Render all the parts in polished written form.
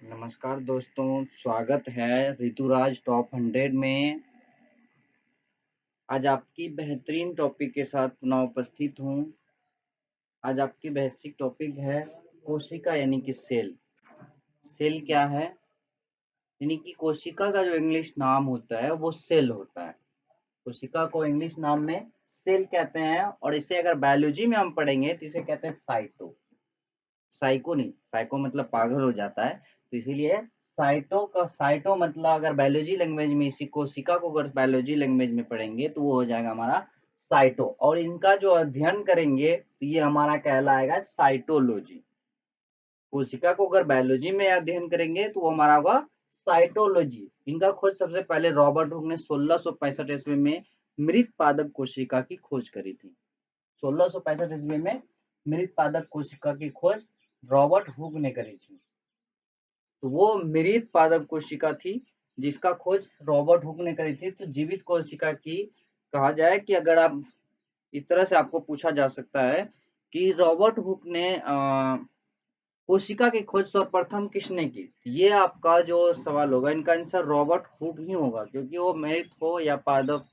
नमस्कार दोस्तों, स्वागत है ऋतुराज टॉप 100 में। आज आपकी बेहतरीन टॉपिक के साथ पुनः उपस्थित हूँ। आज आपकी बेसिक टॉपिक है कोशिका यानी कि सेल। सेल क्या है? यानी कि कोशिका का जो इंग्लिश नाम होता है वो सेल होता है। कोशिका को इंग्लिश नाम में सेल कहते हैं और इसे अगर बायोलॉजी में हम पढ़ेंगे तो इसे कहते हैं साइटो। साइको नहीं, साइको मतलब पागल हो जाता है, तो इसीलिए साइटो मतलब अगर बायोलॉजी लैंग्वेज में इसी कोशिका को अगर बायोलॉजी लैंग्वेज में पढ़ेंगे तो वो हो जाएगा हमारा साइटो, और इनका जो अध्ययन करेंगे तो ये हमारा कहलाएगा साइटोलॉजी। कोशिका को अगर बायोलॉजी में अध्ययन करेंगे तो वो हमारा होगा साइटोलॉजी। इनका खोज सबसे पहले रॉबर्ट हुक ने 1665 ईस्वी में मृत पादप कोशिका की खोज करी थी। 1665 ईस्वी में मृत पादप कोशिका की खोज रॉबर्ट हुक ने करी थी। तो वो मृत पादप कोशिका थी जिसका खोज रॉबर्ट हुक ने करी थी। तो जीवित कोशिका की कहा जाए कि अगर आप इस तरह से आपको पूछा जा सकता है कि रॉबर्ट हुक ने कोशिका की खोज सर्वप्रथम किसने की, ये आपका जो सवाल होगा इनका आंसर रॉबर्ट हुक ही होगा, क्योंकि वो मृत हो या पादप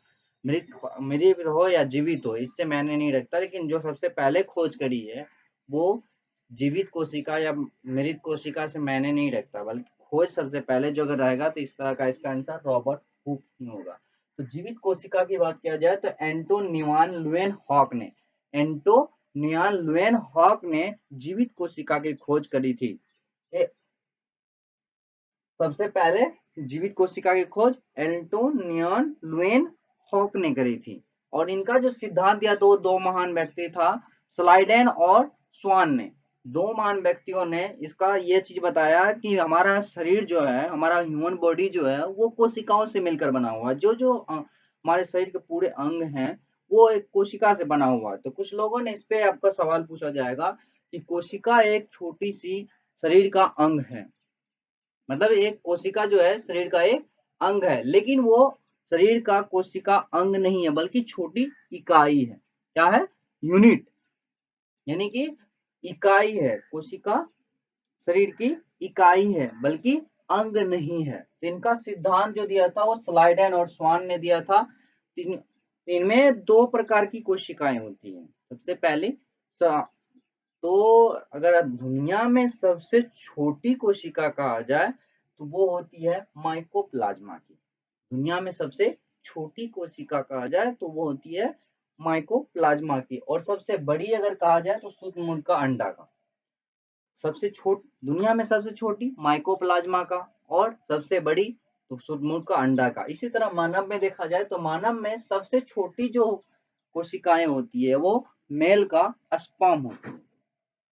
मृत मृत हो या जीवित हो इससे मैंने नहीं रखता, लेकिन जो सबसे पहले खोज करी है वो जीवित कोशिका या मृत कोशिका से मैंने नहीं रखता, बल्कि खोज सबसे पहले जो अगर रहेगा तो इस तरह का इसका आंसर रॉबर्ट हुक ही होगा। तो जीवित कोशिका की बात किया जाए तो एंटो न्यूआन लुएन हॉक ने एंटो नियान लुएन हॉक ने जीवित कोशिका की खोज करी थी। सबसे पहले जीवित कोशिका की खोज एंटोनियन लुएन हॉक ने करी थी, और इनका जो सिद्धांत दिया तो दो महान व्यक्ति था, स्लाइडेन और स्वान ने। दो महान व्यक्तियों ने इसका ये चीज बताया कि हमारा शरीर जो है, हमारा ह्यूमन बॉडी जो है वो कोशिकाओं से मिलकर बना हुआ है। जो जो हमारे शरीर के पूरे अंग हैं वो एक कोशिका से बना हुआ है। तो कुछ लोगों ने इस पे आपका सवाल पूछा जाएगा कि कोशिका एक छोटी सी शरीर का अंग है, मतलब एक कोशिका जो है शरीर का एक अंग है, लेकिन वो शरीर का कोशिका अंग नहीं है बल्कि छोटी इकाई है। क्या है? यूनिट, यानी कि इकाई है। कोशिका शरीर की इकाई है बल्कि अंग नहीं है। तो इनका सिद्धांत जो दिया था वो स्लाइडेन और स्वान ने दिया था। इनमें दो प्रकार की कोशिकाएं होती हैं। सबसे पहले तो अगर दुनिया में सबसे छोटी कोशिका कहा जाए तो वो होती है माइकोप्लाज्मा की। दुनिया में सबसे छोटी कोशिका कहा जाए तो वो होती है माइकोप्लाज्मा की, और सबसे बड़ी अगर कहा जाए तो शुतुरमुर्ग का अंडा का। सबसे छोट दुनिया में सबसे छोटी माइकोप्लाज्मा का, और सबसे बड़ी तो शुतुरमुर्ग का अंडा का। इसी तरह मानव में देखा जाए तो मानव में सबसे छोटी जो कोशिकाएं होती है वो मेल का स्पर्म होती है,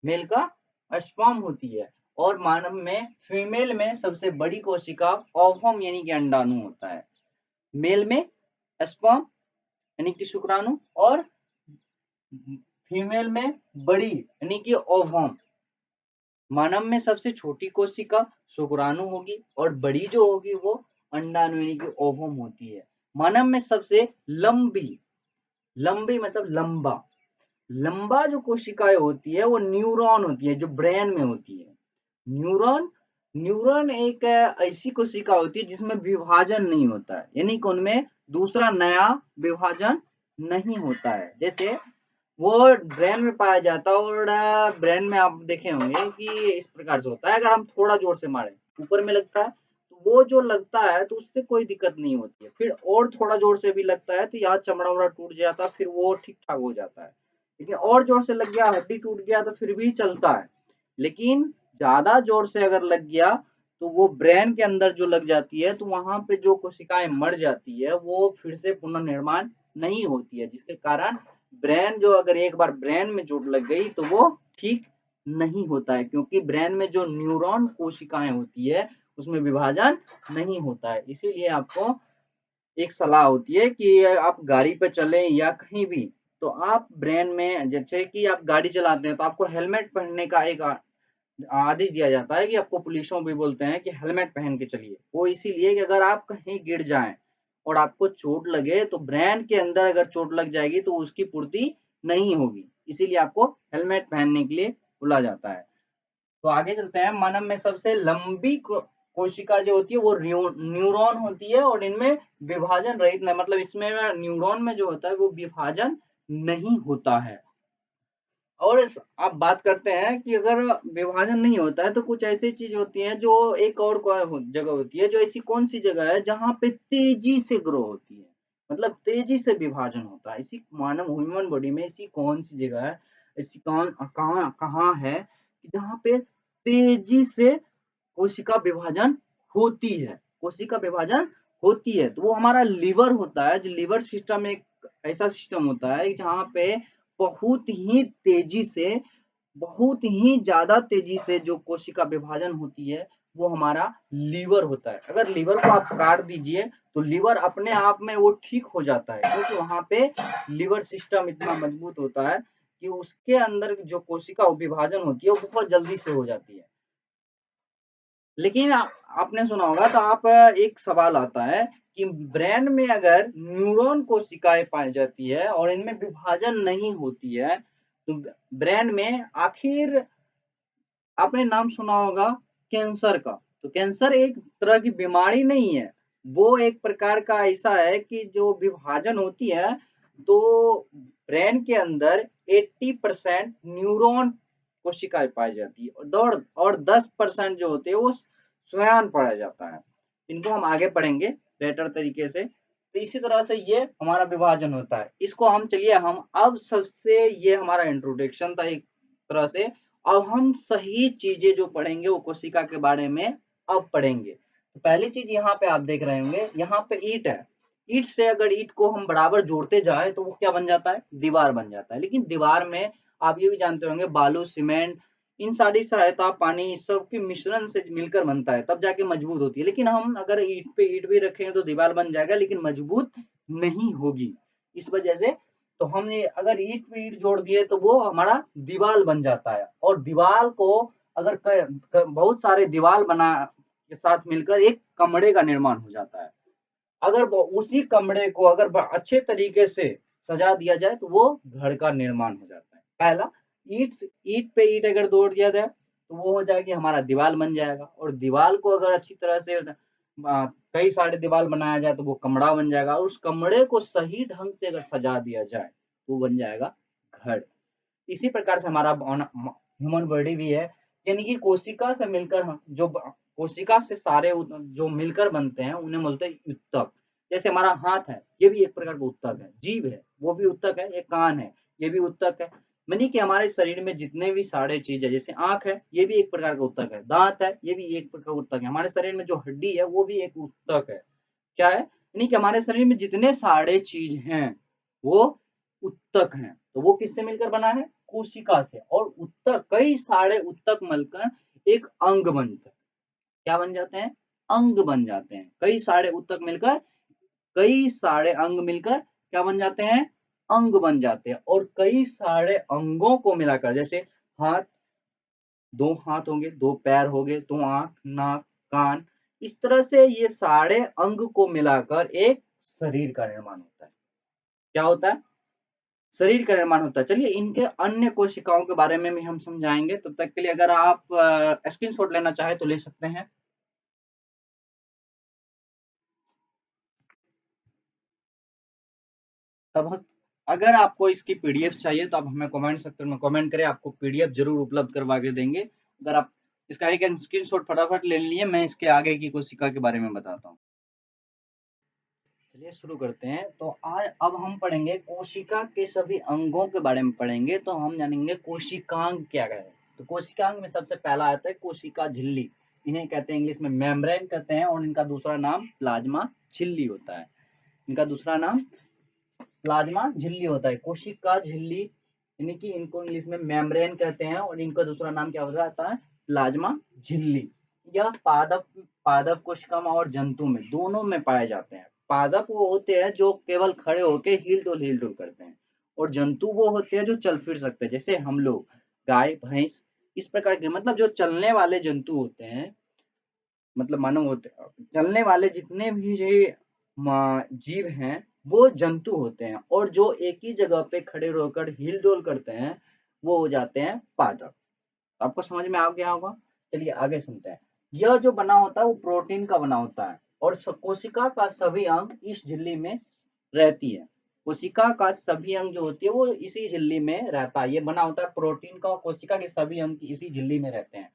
मेल का स्पर्म होती है। और मानव में फीमेल में सबसे बड़ी कोशिका ओवम यानी कि अंडाणु होता है। मेल में स्पर्म यानी कि शुक्राणु, और फीमेल में बड़ी यानी कि ओवम। मानव में सबसे छोटी कोशिका शुक्राणु होगी और बड़ी जो होगी वो अंडाणु यानी कि ओवम होती है। मानव में सबसे लंबी, लंबी मतलब लंबा, लंबा जो कोशिकाएं होती है वो न्यूरॉन होती है, जो ब्रेन में होती है। न्यूरॉन न्यूरॉन एक ऐसी कोशिका होती है जिसमें विभाजन नहीं होता है, यानी कि उनमें दूसरा नया विभाजन नहीं होता है। जैसे वो ब्रेन में पाया जाता है, और ब्रेन में आप देखे होंगे कि इस प्रकार से होता है, अगर हम थोड़ा जोर से मारे ऊपर में लगता है तो वो जो लगता है तो उससे कोई दिक्कत नहीं होती है। फिर और थोड़ा जोर से भी लगता है तो यहाँ चमड़ा वमड़ा टूट जाता है, फिर वो ठीक ठाक हो जाता है। लेकिन और जोर से लग गया, हड्डी टूट गया तो फिर भी चलता है। लेकिन ज्यादा जोर से अगर लग गया तो वो ब्रेन के अंदर जो लग जाती है तो वहां पे जो कोशिकाएं मर जाती है वो फिर से पुनर्निर्माण नहीं होती है, जिसके कारण ब्रेन जो अगर एक बार ब्रेन में चोट लग गई तो वो ठीक नहीं होता है, क्योंकि ब्रेन में जो न्यूरॉन कोशिकाएं होती है उसमें विभाजन नहीं होता है। इसीलिए आपको एक सलाह होती है कि आप गाड़ी पे चले या कहीं भी तो आप ब्रेन में, जैसे कि आप गाड़ी चलाते हैं तो आपको हेलमेट पहनने का एक आदेश दिया जाता है कि आपको पुलिसों भी बोलते हैं कि हेलमेट पहन के चलिए। वो इसीलिए कि अगर आप कहीं गिर जाएं और आपको चोट लगे तो ब्रेन के अंदर अगर चोट लग जाएगी तो उसकी पूर्ति नहीं होगी, इसीलिए आपको हेलमेट पहनने के लिए बोला जाता है। तो आगे चलते हैं। मानव में सबसे लंबी कोशिका जो होती है वो न्यूरॉन होती है, और इनमें विभाजन रहित नहीं, मतलब इसमें न्यूरॉन में जो होता है वो विभाजन नहीं होता है। और आप बात करते हैं कि अगर विभाजन नहीं होता है तो कुछ ऐसी चीज होती है जो एक और जगह होती है, जो ऐसी कौन सी जगह है जहां पे तेजी से ग्रो होती है, मतलब तेजी से विभाजन होता है। इसी मानव ह्यूमन बॉडी में ऐसी कौन सी जगह है, ऐसी कौन कहाँ कहाँ है कि जहाँ पे तेजी से कोशिका विभाजन होती है, कोशिका विभाजन होती है। तो वो हमारा लीवर होता है। जो लीवर सिस्टम एक ऐसा सिस्टम होता है जहाँ पे बहुत ही तेजी से, बहुत ही ज्यादा तेजी से जो कोशिका विभाजन होती है वो हमारा लीवर होता है। अगर लीवर को आप काट दीजिए तो लीवर अपने आप में वो ठीक हो जाता है, क्योंकि वहां पे लीवर सिस्टम इतना मजबूत होता है कि उसके अंदर जो कोशिका विभाजन होती है वो बहुत जल्दी से हो जाती है। लेकिन आपने सुना होगा, तो आप एक सवाल आता है कि ब्रेन में अगर न्यूरॉन कोशिकाएं पाई जाती है और इनमें विभाजन नहीं होती है तो ब्रेन में आखिर, आपने नाम सुना होगा कैंसर का। तो कैंसर एक तरह की बीमारी नहीं है, वो एक प्रकार का ऐसा है कि जो विभाजन होती है तो ब्रेन के अंदर 80% न्यूरॉन कोशिकाएं पाई जाती है, और 10% जो होते हैं वो श्वयान पढ़ा जाता है। इनको हम आगे पढ़ेंगे बेटर तरीके से। तो इसी तरह से ये हमारा विभाजन होता है। इसको हम, चलिए हम अब सबसे, ये हमारा इंट्रोडक्शन था एक तरह से। अब हम सही चीजें जो पढ़ेंगे वो कोशिका के बारे में अब पढ़ेंगे। तो पहली चीज यहाँ पे आप देख रहे होंगे, यहाँ पे ईंट है। ईंट से अगर ईंट को हम बराबर जोड़ते जाए तो वो क्या बन जाता है, दीवार बन जाता है। लेकिन दीवार में आप ये भी जानते होंगे बालू, सीमेंट, इन सारी सहायता, पानी, इस सब के मिश्रण से मिलकर बनता है, तब जाके मजबूत होती है। लेकिन हम अगर ईंट पे ईंट भी रखेंगे तो दीवार बन जाएगा, लेकिन मजबूत नहीं होगी। इस वजह से तो हमने अगर ईंट पे ईंट जोड़ दिए तो वो हमारा दीवार बन जाता है। और दीवार को अगर बहुत सारे दीवार बना के साथ मिलकर एक कमरे का निर्माण हो जाता है। अगर उसी कमरे को अगर अच्छे तरीके से सजा दिया जाए तो वो घर का निर्माण हो जाता है। पहला, ईंट ईंट पे ईंट अगर जोड़ दिया जाए तो वो हो जाएगी, हमारा दीवार बन जाएगा। और दीवार को अगर अच्छी तरह से कई सारे दीवार बनाया जाए तो वो कमरा बन जाएगा। और उस कमरे को सही ढंग से अगर सजा दिया जाए तो बन जाएगा घर। इसी प्रकार से हमारा ह्यूमन बॉडी भी है, यानी कि कोशिका से मिलकर जो कोशिका से सारे जो मिलकर बनते हैं उन्हें बोलते हैं ऊतक। जैसे हमारा हाथ है, ये भी एक प्रकार का ऊतक है। जीभ है, वो भी ऊतक है। एक कान है, ये भी ऊतक है। मानी कि हमारे शरीर में जितने भी सारे चीज है, जैसे आंख है, ये भी एक प्रकार का ऊतक है। दांत है, ये भी एक प्रकार का ऊतक है। हमारे शरीर में जो हड्डी है वो भी एक ऊतक है। क्या है, यानी कि हमारे शरीर में जितने सारे चीज हैं वो उत्तक हैं। तो वो किससे मिलकर बना है, कोशिका से। और उत्तक, कई सारे उत्तक मिलकर एक अंग बनता है। क्या बन जाते हैं, अंग बन जाते हैं। कई सारे उत्तक मिलकर, कई सारे अंग मिलकर क्या बन जाते हैं, अंग बन जाते हैं। और कई सारे अंगों को मिलाकर, जैसे हाथ, दो हाथ होंगे, दो पैर हो गए, दो आंख, नाक, कान, इस तरह से ये सारे अंग को मिलाकर एक शरीर का निर्माण होता है। क्या होता है, शरीर का निर्माण होता है। चलिए इनके अन्य कोशिकाओं के बारे में भी हम समझाएंगे। तब तक के लिए अगर आप स्क्रीनशॉट लेना चाहे तो ले सकते हैं। तब अगर आपको इसकी पीडीएफ चाहिए तो आप हमें कमेंट सेक्शन में कमेंट करें, आपको पीडीएफ जरूर उपलब्ध करवा के देंगे। अगर आप इसका एक स्क्रीनशॉट फटाफट ले लिए, मैं इसके आगे की कोशिका के बारे में बताता हूँ। चलिए शुरू करते हैं। तो आज अब हम पढ़ेंगे कोशिका के सभी अंगों के बारे में पढ़ेंगे। तो हम जानेंगे कोशिकांग क्या है। तो कोशिकांग में सबसे पहला आता है कोशिका झिल्ली। इन्हें कहते हैं इंग्लिश में मेम्ब्रेन कहते हैं, और इनका दूसरा नाम प्लाज्मा झिल्ली होता है। इनका दूसरा नाम प्लाज्मा झिल्ली होता है। कोशिका झिल्ली यानी कि इनको इंग्लिश में मेम्ब्रेन कहते हैं, और इनका दूसरा नाम क्या होता है, प्लाज्मा झिल्ली। यह पादप पादप कोशिका और जंतु में दोनों में पाए जाते हैं। पादप वो होते हैं जो केवल खड़े होके हिल डुल करते हैं, और जंतु वो होते हैं जो चल फिर सकते हैं, जैसे हम लोग, गाय, भैंस, इस प्रकार के, मतलब जो चलने वाले जंतु होते हैं, मतलब मानव होते हैं। चलने वाले जितने भी जीव हैं वो जंतु होते हैं, और जो एक ही जगह पे खड़े रहकर हिल डोल करते हैं वो हो जाते हैं पादप। आपको समझ में आ गया होगा। चलिए आगे सुनते हैं। यह जो बना होता है वो प्रोटीन का बना होता है और कोशिका का सभी अंग इस झिल्ली में रहती है। कोशिका का सभी अंग जो होती है वो इसी झिल्ली में रहता है। ये बना होता है प्रोटीन का और कोशिका के सभी अंग इसी झिल्ली में रहते हैं।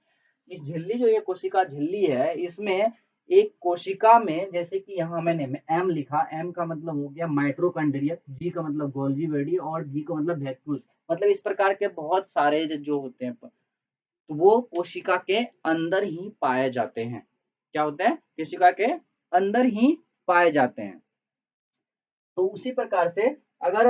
इस झिल्ली जो ये कोशिका झिल्ली है इसमें एक कोशिका में, जैसे कि यहाँ मैंने एम लिखा, एम का मतलब हो गया माइटोकॉन्ड्रिया, जी का मतलब गोल्गी बॉडी और वी का मतलब वैक्यूल्स, मतलब इस प्रकार के बहुत सारे जो होते हैं तो वो कोशिका के अंदर ही पाए जाते हैं। क्या होते हैं? कोशिका के अंदर ही पाए जाते हैं। तो उसी प्रकार से अगर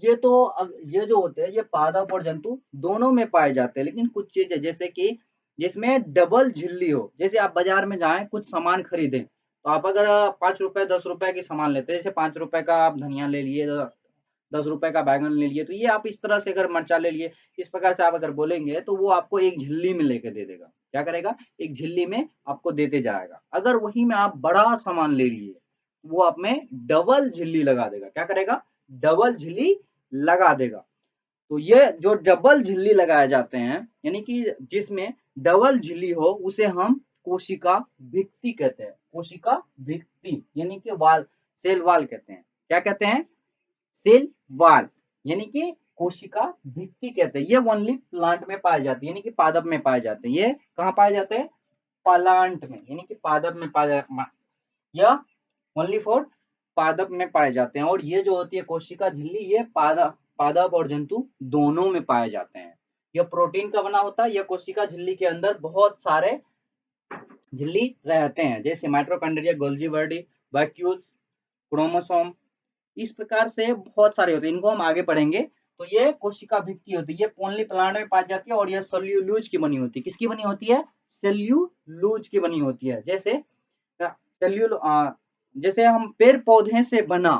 ये जो होते हैं ये पादप और जंतु दोनों में पाए जाते हैं, लेकिन कुछ चीजें जैसे कि जिसमें डबल झिल्ली हो, जैसे आप बाजार में जाएं कुछ सामान खरीदें तो आप अगर 5 रुपए 10 रुपए की सामान लेते हैं, जैसे 5 रुपए का आप धनिया ले लिए, 10 रुपए का बैगन ले लिए, तो ये आप इस तरह से अगर मिर्चा ले लिए, इस प्रकार से आप अगर बोलेंगे तो वो आपको एक झिल्ली में लेके दे देगा। क्या करेगा? एक झिल्ली में आपको देते जाएगा। अगर वही में आप बड़ा सामान ले लिए वो आप में डबल झिल्ली लगा देगा। क्या करेगा? डबल झिल्ली लगा देगा। तो ये जो डबल झिल्ली लगाए जाते हैं, यानी कि जिसमें डबल झिल्ली हो उसे हम कोशिका भित्ति कहते हैं। कोशिका भित्ति यानी कि वाल, सेल वाल कहते हैं। क्या कहते हैं? सेल वाल, यानी कि कोशिका भित्ति कहते हैं। ये ओनली प्लांट में पाए जाते हैं, यानी कि पादप में पाए जाते हैं। ये कहाँ पाए जाते हैं? प्लांट में, यानी कि पादप में पाए जाते, या ओनली फॉर पादप में पाए जाते हैं। और ये जो होती है कोशिका झिल्ली, ये पादप और जंतु दोनों में पाए जाते हैं। यह प्रोटीन का बना होता है। यह कोशिका झिल्ली के अंदर बहुत सारे झिल्ली रहते हैं, जैसे mitochondria, Golgi body, vacuoles, chromosome, इस प्रकार से बहुत सारे होते हैं। इनको हम आगे पढ़ेंगे। तो ये कोशिका भित्ति होती है, ये ओनली प्लांट में पाई जाती है और यह सेल्यूलोज की बनी होती है। किसकी बनी होती है? सेल्यूलोज की बनी होती है। जैसे सेल्यूल जैसे हम पेड़ पौधे से बना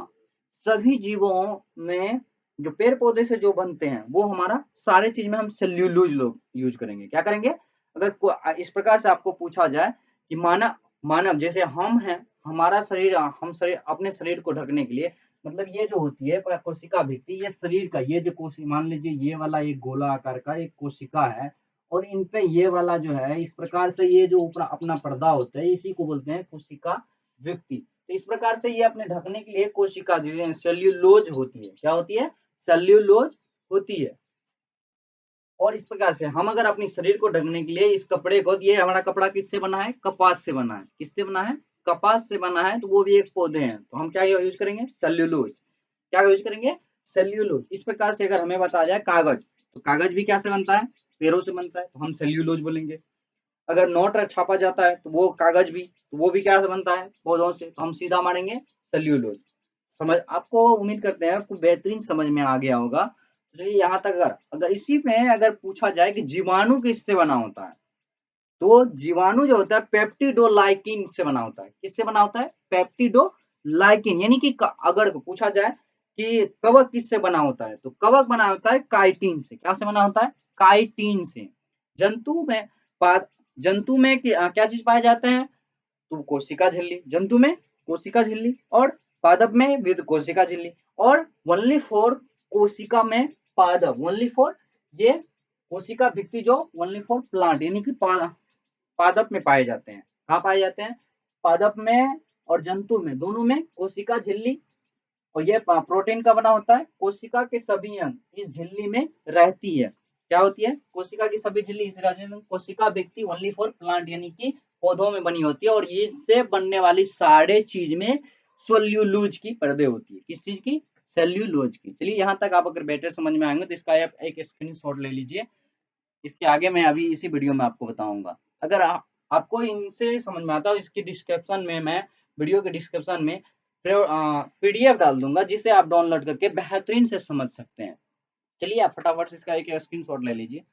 सभी जीवों में, जो पेड़ पौधे से जो बनते हैं वो हमारा सारे चीज में हम सेल्यूलोज लोग यूज करेंगे। क्या करेंगे? अगर इस प्रकार से आपको पूछा जाए कि मानव मानव जैसे हम हैं, हमारा शरीर, हम शरीर अपने शरीर को ढकने के लिए, मतलब ये जो होती है कोशिका भित्ति, ये शरीर का, ये जो कोशिका, मान लीजिए ये वाला एक गोला आकार का एक कोशिका है और इन पे ये वाला जो है इस प्रकार से ये जो ऊपर अपना पर्दा होता है इसी को बोलते हैं कोशिका भित्ति। तो इस प्रकार से ये अपने ढकने के लिए कोशिका जो है सेल्यूलोज होती है। क्या होती है? सेल्यूलोज होती है। और इस प्रकार से हम अगर अपने शरीर को ढकने के लिए इस कपड़े को, ये हमारा कपड़ा किससे बना है? कपास से बना है। किससे बना है? कपास से बना है, तो वो भी एक पौधे हैं, तो हम क्या यूज करेंगे? सेल्यूलोज। क्या यूज करेंगे? सेल्यूलोज। इस प्रकार से अगर हमें बताया जाए कागज, तो कागज भी क्या से बनता है? पेड़ों से बनता है, तो हम सेल्यूलोज बोलेंगे। अगर नोट छापा जाता है तो वो कागज भी, तो वो भी क्या से बनता है? पौधों से, तो हम सीधा मारेंगे सेल्यूलोज। समझ, आपको उम्मीद करते हैं आपको बेहतरीन समझ में आ गया होगा। तो चलिए यहाँ तक अगर अगर इसी में अगर पूछा जाए कि जीवाणु किससे बना होता है, तो जीवाणु जो होता है पेप्टिडोलाइकिन से बना होता है। किससे बना होता है? पेप्टिडोलाइकिन, यानी कि अगर पूछा जाए कि कवक किससे बना होता है, तो कवक बना होता है काइटिन से। क्या से बना होता है? काइटिन से। जंतु में जंतु में क्या चीज पाए जाते हैं? तो कोशिका झिल्ली, जंतु में कोशिका झिल्ली, और पादप में विद कोशिका झिल्ली, और ओनली फॉर कोशिका में पादप, ओनली फॉर ये कोशिका भित्ति जो ओनली फॉर प्लांट, यानी कि पादप में पाए जाते हैं। कहाँ पाए जाते हैं? पादप में और जंतु में, दोनों में कोशिका झिल्ली। और ये प्रोटीन का बना होता है। कोशिका के सभी अंग इस झिल्ली में रहती है। क्या होती है? कोशिका की सभी झिल्ली इस राज्य में, कोशिका व्यक्ति ओनली फॉर प्लांट, यानी कि पौधों में बनी होती है। और इससे बनने वाली सारे चीज में सेल्यूलोज की परदे होती है। किस चीज की? सेल्यूलोज की। चलिए यहाँ तक आप अगर बेटर समझ में आएंगे तो इसका आप एक स्क्रीनशॉट ले लीजिए। इसके आगे मैं अभी इसी वीडियो में आपको बताऊंगा। अगर आपको इनसे समझ में आता है, इसकी डिस्क्रिप्शन में मैं, वीडियो के डिस्क्रिप्शन में पीडीएफ डाल दूंगा जिसे आप डाउनलोड करके बेहतरीन से समझ सकते हैं। चलिए आप फटाफट से इसका एक स्क्रीनशॉट ले लीजिए।